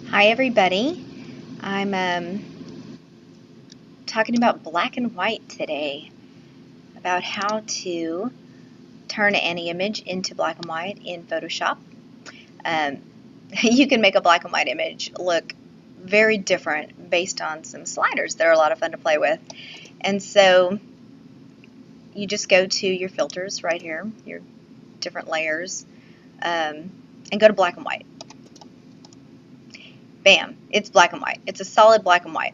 Hi everybody. I'm talking about black and white today, about how to turn any image into black and white in Photoshop. Um, you can make a black and white image look very different based on some sliders that are a lot of fun to play with. And so you just go to your filters right here, your different layers, and go to black and white. Bam, it's black and white. It's a solid black and white.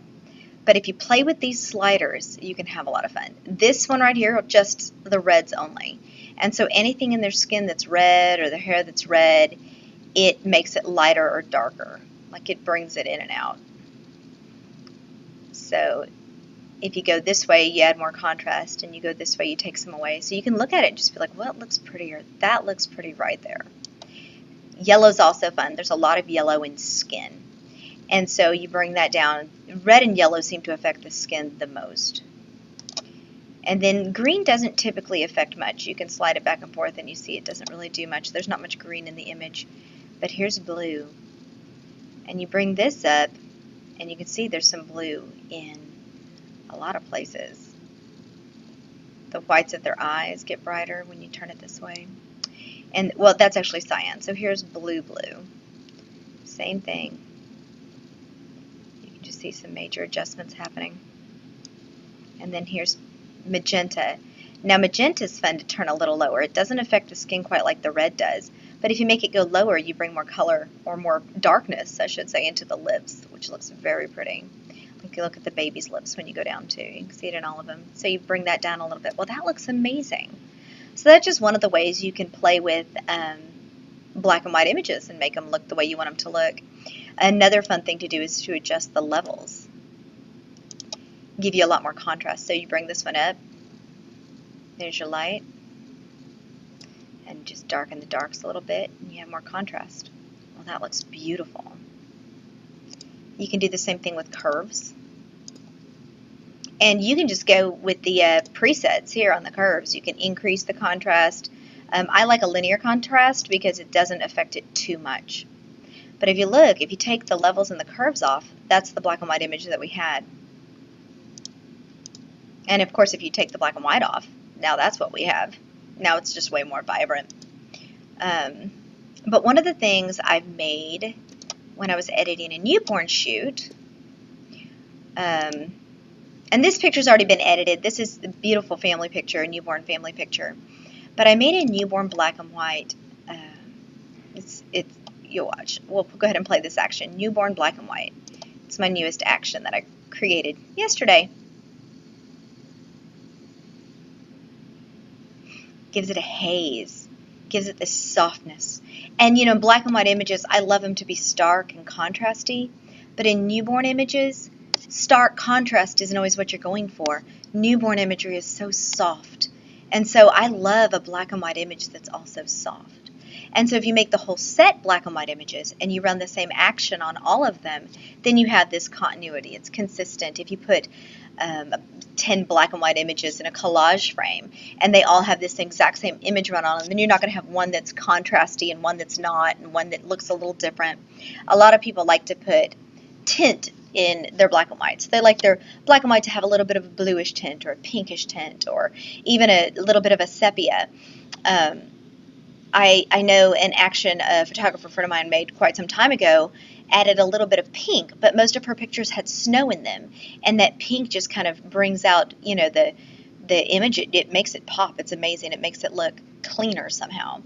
But if you play with these sliders, you can have a lot of fun. This one right here, just the reds only. And so anything in their skin that's red or their hair that's red, it makes it lighter or darker. Like it brings it in and out. So if you go this way, you add more contrast, and you go this way, you take some away. So you can look at it and just be like, well, it looks prettier. That looks pretty right there. Yellow's also fun. There's a lot of yellow in skin. And so you bring that down. Red and yellow seem to affect the skin the most. And then green doesn't typically affect much. You can slide it back and forth and you see it doesn't really do much. There's not much green in the image. But here's blue. And you bring this up and you can see there's some blue in a lot of places. The whites of their eyes get brighter when you turn it this way. And well, that's actually cyan. So here's blue. Same thing. Just see some major adjustments happening. And then here's magenta. Now magenta is fun to turn a little lower. It doesn't affect the skin quite like the red does, but if you make it go lower, you bring more color, or more darkness, I should say, into the lips, which looks very pretty. Like you look at the baby's lips when you go down too. You can see it in all of them. So you bring that down a little bit. Well, that looks amazing. So that's just one of the ways you can play with black and white images and make them look the way you want them to look. Another fun thing to do is to adjust the levels. Give you a lot more contrast. So you bring this one up. There's your light. And just darken the darks a little bit, and you have more contrast. Well, that looks beautiful. You can do the same thing with curves. And you can just go with the presets here on the curves. You can increase the contrast. I like a linear contrast because it doesn't affect it too much. But if you look, if you take the levels and the curves off, that's the black and white image that we had. And of course, if you take the black and white off, now that's what we have. Now it's just way more vibrant. But one of the things I've made when I was editing a newborn shoot, and this picture's already been edited. This is a beautiful family picture, a newborn family picture. But I made a newborn black and white. You'll watch. We'll go ahead and play this action. Newborn black and white. It's my newest action that I created yesterday. Gives it a haze. Gives it this softness. And you know, black and white images, I love them to be stark and contrasty. But in newborn images, stark contrast isn't always what you're going for. Newborn imagery is so soft. And so I love a black and white image that's also soft. And so if you make the whole set black and white images and you run the same action on all of them, then you have this continuity. It's consistent. If you put 10 black and white images in a collage frame and they all have this exact same image run on them, then you're not going to have one that's contrasty and one that's not, and one that looks a little different. A lot of people like to put tint in their black and whites. They like their black and white to have a little bit of a bluish tint or a pinkish tint or even a little bit of a sepia. I know an action a photographer friend of mine made quite some time ago added a little bit of pink, but most of her pictures had snow in them, and that pink just kind of brings out, you know, the image. It makes it pop. It's amazing. It makes it look cleaner somehow.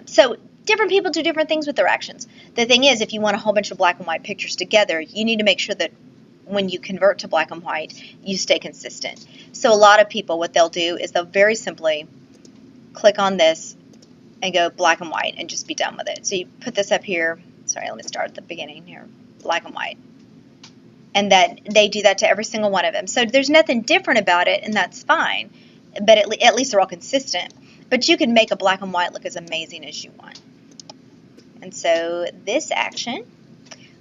So different people do different things with their actions. The thing is, if you want a whole bunch of black and white pictures together, you need to make sure that when you convert to black and white, you stay consistent. So a lot of people, what they'll do is they'll very simply click on this and go black and white and just be done with it. So you put this up here. Sorry, let me start at the beginning here. Black and white. And that they do that to every single one of them. So there's nothing different about it, and that's fine. But at least they're all consistent. But you can make a black and white look as amazing as you want. And so this action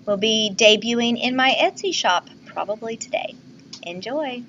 will be debuting in my Etsy shop probably today. Enjoy.